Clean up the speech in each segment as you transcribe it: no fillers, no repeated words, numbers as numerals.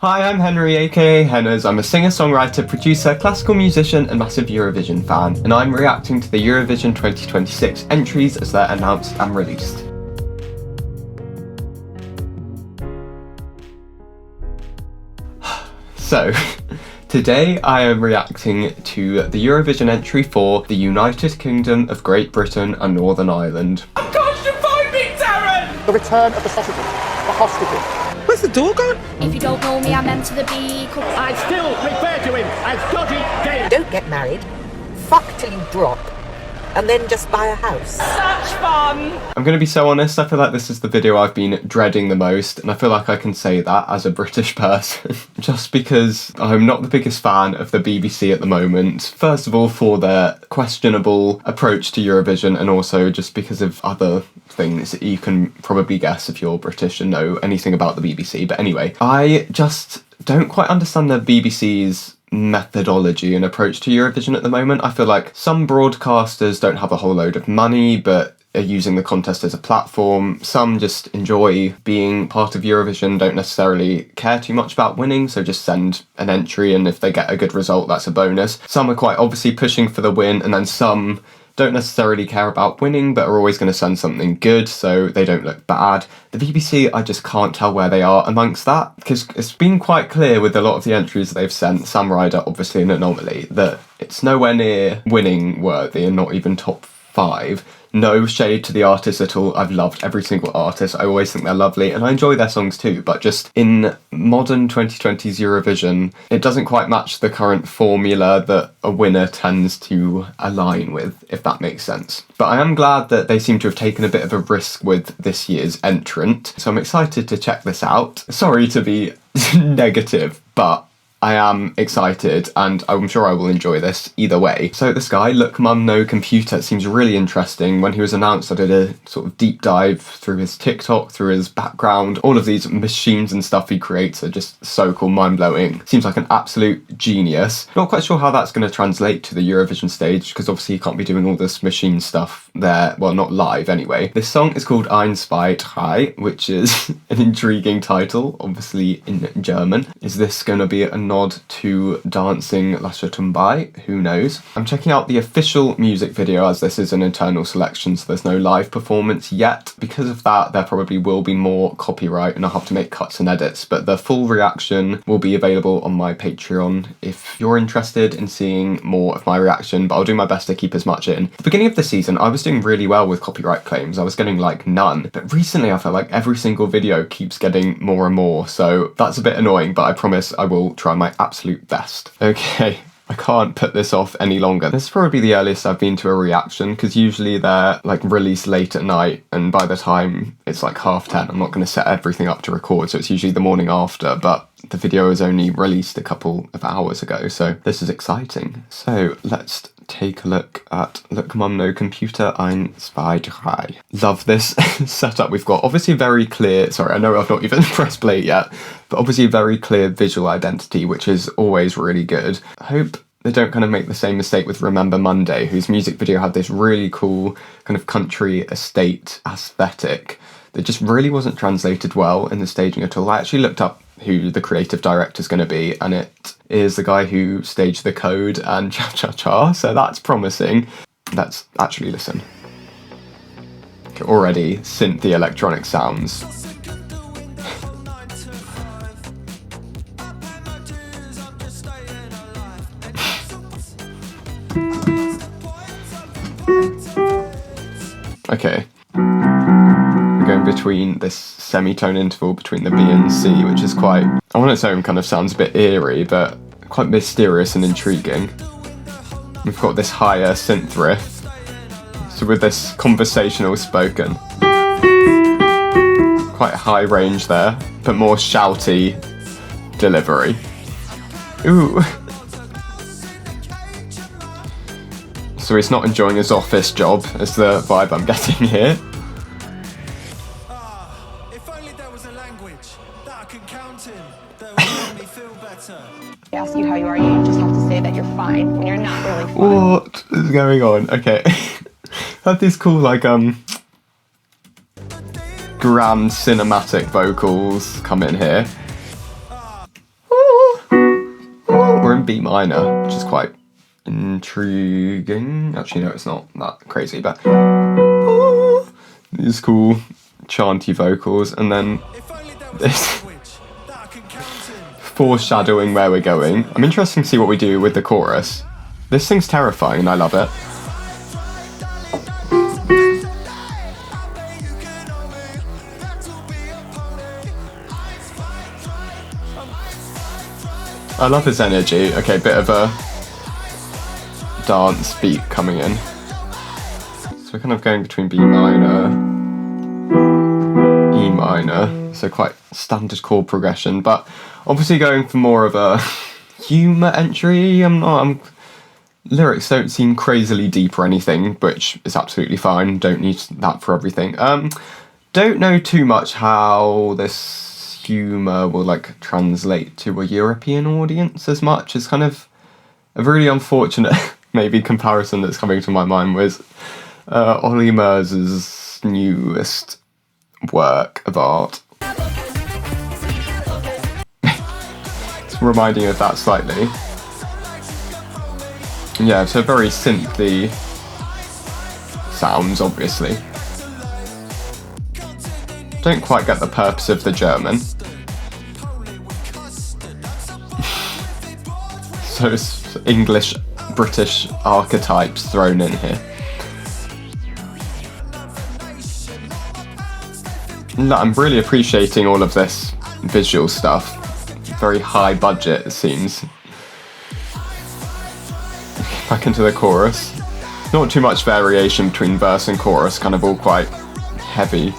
Hi, I'm Henry, aka Henners. I'm a singer-songwriter, producer, classical musician, and massive Eurovision fan, and I'm reacting to the Eurovision 2026 entries as they're announced and released. So, today I am reacting to the Eurovision entry for the United Kingdom of Great Britain and Northern Ireland. I'm claustrophobic, Darren! The return of the sausages, the hostages. Where's the door gone? If you don't know me, I'm meant to the B. I still refer to him as dodgy gay. Don't get married, fuck till you drop, and then just buy a house. Such fun! I'm going to be so honest, I feel like this is the video I've been dreading the most, and I feel like I can say that as a British person, just because I'm not the biggest fan of the BBC at the moment. First of all, for their questionable approach to Eurovision, and also just because of other things that you can probably guess if you're British and know anything about the BBC. But anyway, I just don't quite understand the BBC's methodology and approach to Eurovision at the moment. I feel like some broadcasters don't have a whole load of money but are using the contest as a platform. Some just enjoy being part of Eurovision, don't necessarily care too much about winning, so just send an entry, and if they get a good result, that's a bonus. Some are quite obviously pushing for the win, and then some don't necessarily care about winning but are always going to send something good so they don't look bad. The BBC, I just can't tell where they are amongst that, because it's been quite clear with a lot of the entries they've sent, Sam Ryder obviously an anomaly, that it's nowhere near winning worthy and not even top 5. No shade to the artists at all. I've loved every single artist. I always think they're lovely and I enjoy their songs too, but just in modern 2020's Eurovision, it doesn't quite match the current formula that a winner tends to align with, if that makes sense. But I am glad that they seem to have taken a bit of a risk with this year's entrant, so I'm excited to check this out. Sorry to be negative, but I am excited and I'm sure I will enjoy this either way. So this guy, Look Mum No Computer, seems really interesting. When he was announced, I did a sort of deep dive through his TikTok, through his background. All of these machines and stuff he creates are just so cool, mind-blowing. Seems like an absolute genius. Not quite sure how that's going to translate to the Eurovision stage, because obviously he can't be doing all this machine stuff there. Well, not live anyway. This song is called Eins, Zwei, Drei, which is an intriguing title, obviously in German. Is this going to be a nod to dancing Lascia Tumbai? Who knows? I'm checking out the official music video as this is an internal selection, so there's no live performance yet. Because of that, there probably will be more copyright and I'll have to make cuts and edits, but the full reaction will be available on my Patreon if you're interested in seeing more of my reaction, but I'll do my best to keep as much in. At the beginning of the season, I was doing really well with copyright claims. I was getting like none, but recently I felt like every single video keeps getting more and more, so that's a bit annoying, but I promise I will try my absolute best. Okay, I can't put this off any longer. This is probably the earliest I've been to a reaction, because usually they're like released late at night and by the time it's like 10:30, I'm not going to set everything up to record, so it's usually the morning after, but the video was only released a couple of hours ago, so this is exciting. So let's take a look at Look Mum No Computer, Eins, Zwei, Drei. Love this setup we've got. Obviously very clear, sorry, I know I've not even pressed play yet, but obviously a very clear visual identity, which is always really good. I hope they don't kind of make the same mistake with Remember Monday, whose music video had this really cool kind of country estate aesthetic that just really wasn't translated well in the staging at all. I actually looked up who the creative director is going to be, and it is the guy who staged The Code and Cha Cha Cha, so that's promising. Let's actually listen. Okay, already synth the electronic sounds. Okay. Going between this semitone interval between the B and C, which is quite, on its own kind of sounds a bit eerie, but quite mysterious and intriguing. We've got this higher synth riff, so with this conversational spoken. Quite high range there, but more shouty delivery. Ooh. So he's not enjoying his office job, is the vibe I'm getting here. Ask you how you are, you just have to say that you're fine when you're not really fine. What is going on? Okay. Had these cool like grand cinematic vocals come in here. B minor, which is quite intriguing. Actually, no, it's not that crazy, but these cool chanty vocals, and then this foreshadowing where we're going. I'm interested to see what we do with the chorus. This thing's terrifying and I love it. I love his energy. Okay, bit of a dance beat coming in. So we're kind of going between B minor, E minor, so quite standard chord progression, but obviously going for more of a humour entry. Lyrics don't seem crazily deep or anything, which is absolutely fine. Don't need that for everything. Don't know too much how this humour will like translate to a European audience as much. It's kind of a really unfortunate maybe comparison that's coming to my mind was Ollie Mers's newest work of art. It's reminding me of that slightly. Yeah, so very synthy sounds, obviously. Don't quite get the purpose of the German. So it's English, British archetypes thrown in here. No, I'm really appreciating all of this visual stuff. Very high budget, it seems. Back into the chorus. Not too much variation between verse and chorus, kind of all quite heavy.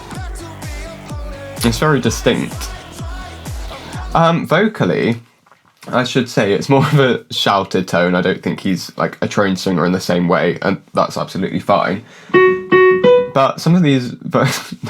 It's very distinct. Vocally, I should say it's more of a shouted tone. I don't think he's like a trained singer in the same way, and that's absolutely fine. But some of these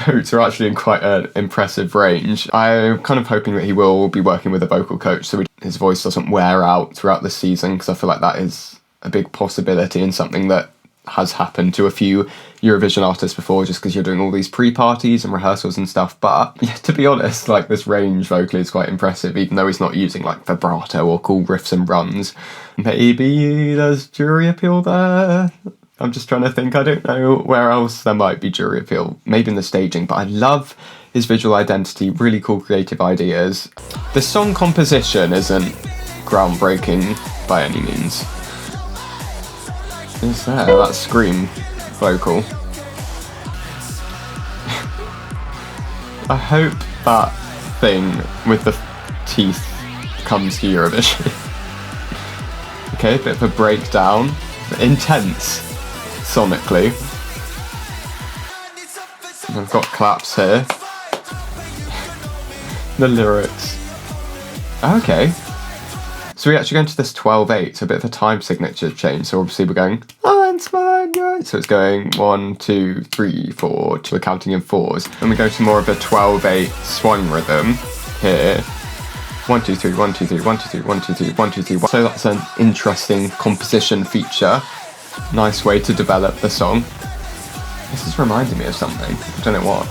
notes are actually in quite an impressive range. I'm kind of hoping that he will be working with a vocal coach so his voice doesn't wear out throughout the season, because I feel like that is a big possibility and something that has happened to a few Eurovision artists before, just because you're doing all these pre-parties and rehearsals and stuff. But yeah, to be honest, like this range vocally is quite impressive, even though he's not using like vibrato or cool riffs and runs. Maybe there's jury appeal there. I'm just trying to think. I don't know where else there might be jury appeal. Maybe in the staging, but I love his visual identity, really cool creative ideas. The song composition isn't groundbreaking by any means. Is there that scream vocal? I hope that thing with the teeth comes to Eurovision. Okay, a bit of a breakdown. Intense, sonically. And I've got claps here. The lyrics. Okay. So we actually go into this 12/8, so a bit of a time signature change. So obviously we're going Eins, Zwei, Drei. So it's going 1, 2, 3, 4. We're counting in fours. And we go to more of a 12/8 swung rhythm here. 1, 2, 3, 1, 2, 3, 1, 2, 3, 1, 2, 3, 1, 2, 3. So that's an interesting composition feature. Nice way to develop the song. This is reminding me of something. I don't know what.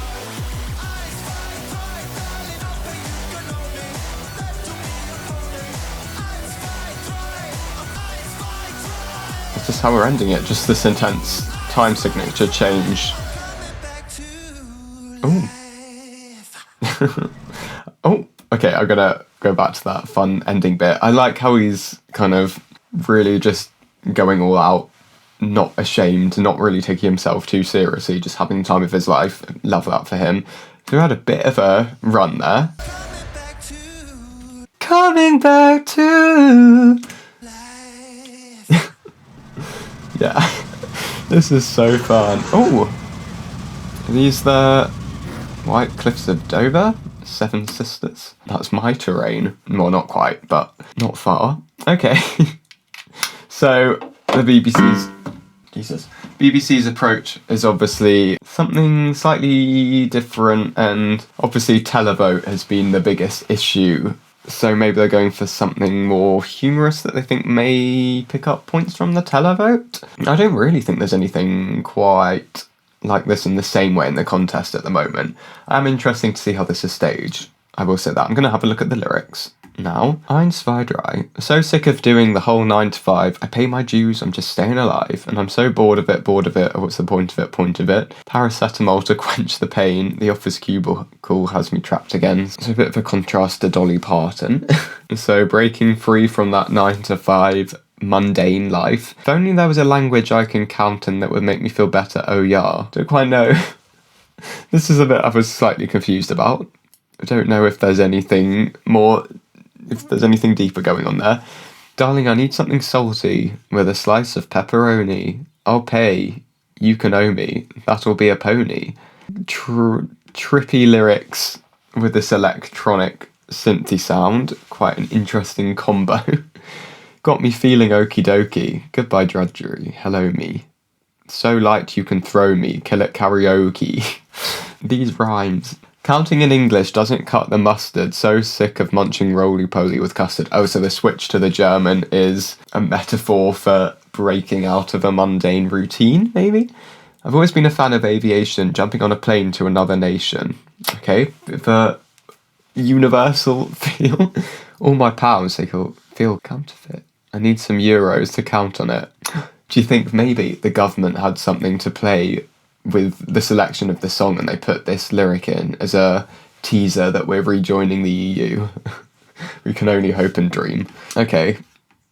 It's just how we're ending it. Just this intense time signature change. Oh. Oh. Okay, I'm gonna go back to that fun ending bit. I like how he's kind of really just going all out, not ashamed, not really taking himself too seriously, just having the time of his life. Love that for him. So we had a bit of a run there. Coming back to yeah, this is so fun. Oh, are these the White Cliffs of Dover? Seven Sisters? That's my terrain. Well, not quite, but not far. Okay. So the BBC's approach is obviously something slightly different, and obviously televote has been the biggest issue. So maybe they're going for something more humorous that they think may pick up points from the televote. I don't really think there's anything quite like this in the same way in the contest at the moment. I'm interested to see how this is staged. I will say that. I'm going to have a look at the lyrics now. Eins, Zwei, Drei. So sick of doing the whole 9 to 5. I pay my dues, I'm just staying alive. And I'm so bored of it. Oh, what's the point of it? Paracetamol to quench the pain. The office cubicle has me trapped again. It's a bit of a contrast to Dolly Parton. So breaking free from that 9 to 5 mundane life. If only there was a language I can count in that would make me feel better. Oh yeah. Don't quite know. This is a bit I was slightly confused about. I don't know if there's anything deeper going on there. Darling, I need something salty with a slice of pepperoni. I'll pay. You can owe me. That'll be a pony. Trippy lyrics with this electronic synthy sound. Quite an interesting combo. Got me feeling okie dokie. Goodbye drudgery. Hello me. So light you can throw me. Kill it karaoke. These rhymes. Counting in English doesn't cut the mustard. So sick of munching roly-poly with custard. Oh, so the switch to the German is a metaphor for breaking out of a mundane routine, maybe? I've always been a fan of aviation, jumping on a plane to another nation. Okay, bit of a universal feel. All my pounds, they feel counterfeit. I need some euros to count on it. Do you think maybe the government had something to play with the selection of the song and they put this lyric in as a teaser that we're rejoining the EU? We can only hope and dream. Okay,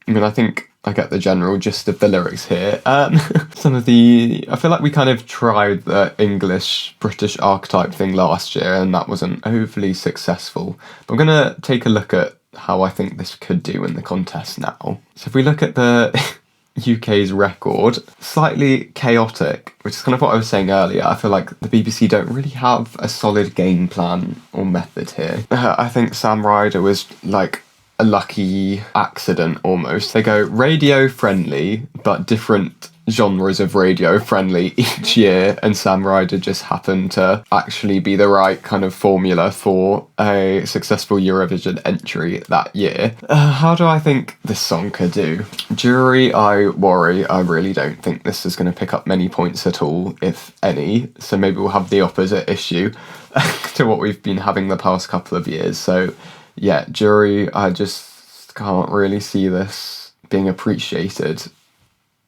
I mean, I think I get the general gist of the lyrics here. I feel like we kind of tried the English-British archetype thing last year and that wasn't overly successful. But I'm going to take a look at how I think this could do in the contest now. So if we look at the UK's record, slightly chaotic, which is kind of what I was saying earlier. I feel like the BBC don't really have a solid game plan or method here. I think Sam Ryder was like a lucky accident almost. They go radio friendly, but different genres of radio friendly each year, and Sam Ryder just happened to actually be the right kind of formula for a successful Eurovision entry that year. How do I think this song could do? Jury, I worry. I really don't think this is going to pick up many points at all, if any, so maybe we'll have the opposite issue to what we've been having the past couple of years. So yeah, jury, I just can't really see this being appreciated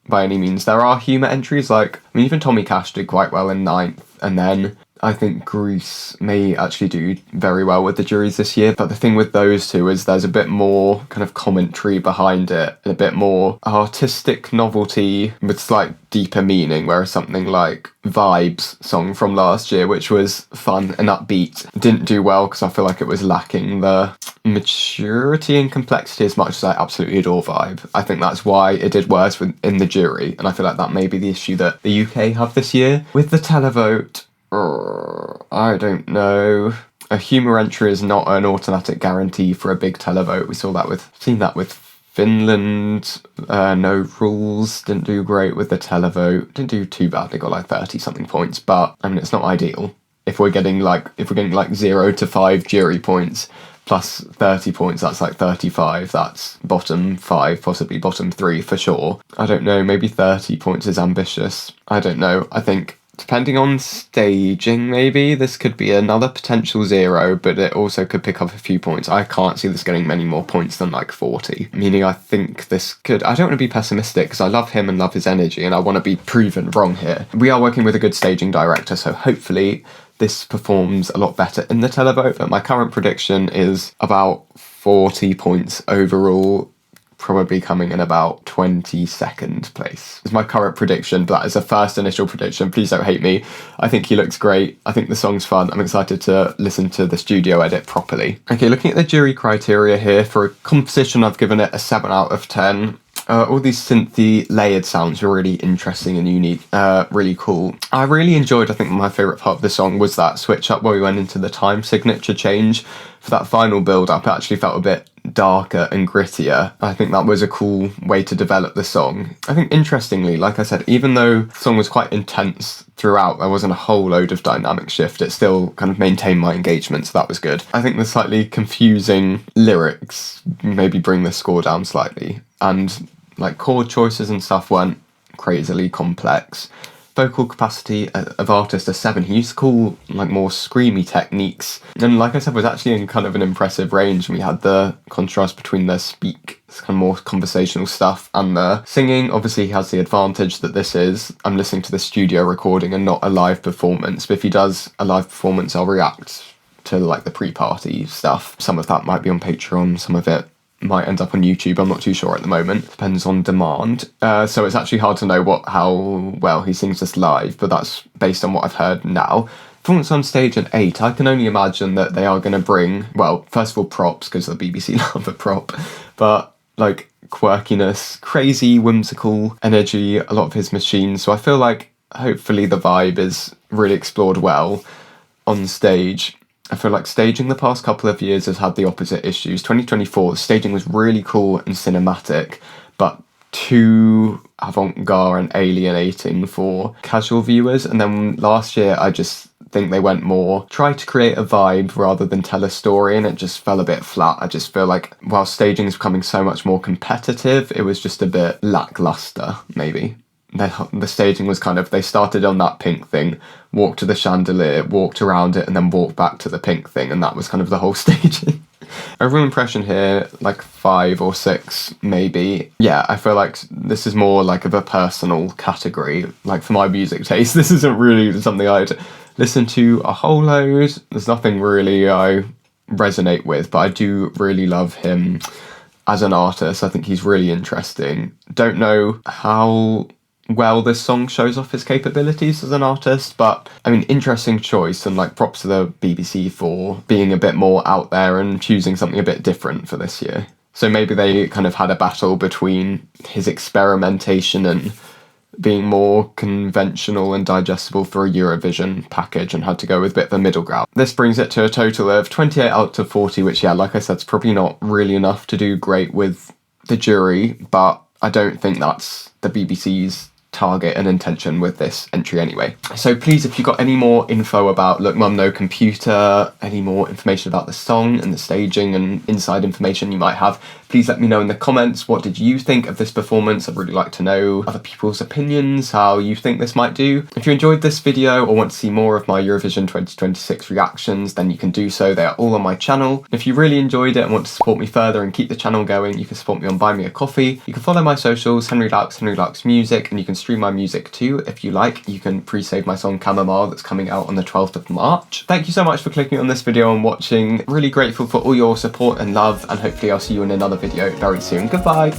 by any means. There are humour entries, even Tommy Cash did quite well in 9th, and then I think Greece may actually do very well with the juries this year, but the thing with those two is there's a bit more kind of commentary behind it, and a bit more artistic novelty with slight deeper meaning, whereas something like Vibes song from last year, which was fun and upbeat, didn't do well because I feel like it was lacking the maturity and complexity as much as I absolutely adore Vibe. I think that's why it did worse in the jury, and I feel like that may be the issue that the UK have this year. With the televote, I don't know. A humour entry is not an automatic guarantee for a big televote. We've seen that with Finland. No Rules didn't do great with the televote. Didn't do too bad. They got like 30 something points, but I mean it's not ideal. If we're getting like 0 to 5 jury points plus 30 points, that's like 35. That's bottom 5, possibly bottom 3 for sure. I don't know. Maybe 30 points is ambitious. I don't know. I think depending on staging, maybe this could be another potential 0, but it also could pick up a few points. I can't see this getting many more points than like 40. Meaning I think this could... I don't want to be pessimistic because I love him and love his energy and I want to be proven wrong here. We are working with a good staging director, so hopefully this performs a lot better in the televote, but my current prediction is about 40 points overall, probably coming in about 22nd place. Is my current prediction, but that is a first initial prediction. Please don't hate me. I think he looks great. I think the song's fun. I'm excited to listen to the studio edit properly. Okay, looking at the jury criteria here, for a composition I've given it a 7 out of 10. All these synthy layered sounds were really interesting and unique, really cool. I really enjoyed, I think my favourite part of the song was that switch up where we went into the time signature change. For that final build up, it actually felt a bit darker and grittier. I think that was a cool way to develop the song. I think interestingly, like I said, even though the song was quite intense throughout, there wasn't a whole load of dynamic shift, it still kind of maintained my engagement, so that was good. I think the slightly confusing lyrics maybe bring the score down slightly, and like chord choices and stuff weren't crazily complex. vocal capacity of artist a 7. He used to call like more screamy techniques, and like I said, was actually in kind of an impressive range. We had the contrast between the speak, kind of more conversational stuff, and the singing. Obviously he has the advantage that I'm listening to the studio recording and not a live performance, but if he does a live performance I'll react to like the pre-party stuff. Some of that might be on Patreon, some of it might end up on YouTube, I'm not too sure at the moment. Depends on demand. So it's actually hard to know how well he sings this live, but that's based on what I've heard now. Performance on stage at 8, I can only imagine that they are going to bring, well, first of all, props, because the BBC love a prop, but like quirkiness, crazy, whimsical energy, a lot of his machines. So I feel like hopefully the vibe is really explored well on stage. I feel like staging the past couple of years has had the opposite issues. 2024, the staging was really cool and cinematic, but too avant-garde and alienating for casual viewers. And then last year, I just think they went more, try to create a vibe rather than tell a story, and it just fell a bit flat. I just feel like while staging is becoming so much more competitive, it was just a bit lackluster, maybe. The staging was kind of, they started on that pink thing, walked to the chandelier, walked around it, and then walked back to the pink thing, and that was kind of the whole staging. Overall impression here, like 5 or 6, maybe. Yeah, I feel like this is more like of a personal category. Like for my music taste, this isn't really something I'd listen to a whole load. There's nothing really I resonate with, but I do really love him as an artist. I think he's really interesting. Don't know how well this song shows off his capabilities as an artist, but I mean, interesting choice, and like props to the BBC for being a bit more out there and choosing something a bit different for this year. So maybe they kind of had a battle between his experimentation and being more conventional and digestible for a Eurovision package, and had to go with a bit of a middle ground. This brings it to a total of 28 out of 40, which, yeah, like I said, is probably not really enough to do great with the jury, but I don't think that's the BBC's target and intention with this entry anyway. So please, if you've got any more info about Look Mum No Computer, any more information about the song and the staging and inside information you might have, please let me know in the comments. What did you think of this performance? I'd really like to know other people's opinions, how you think this might do. If you enjoyed this video or want to see more of my Eurovision 2026 reactions, then you can do so. They are all on my channel. If you really enjoyed it and want to support me further and keep the channel going, you can support me on Buy Me a Coffee. You can follow my socials, Henry Laux Music, and you can stream my music too if you like. You can pre-save my song Chamomile that's coming out on the 12th of March. Thank you so much for clicking on this video and watching. Really grateful for all your support and love, and hopefully I'll see you in another video very soon. Goodbye.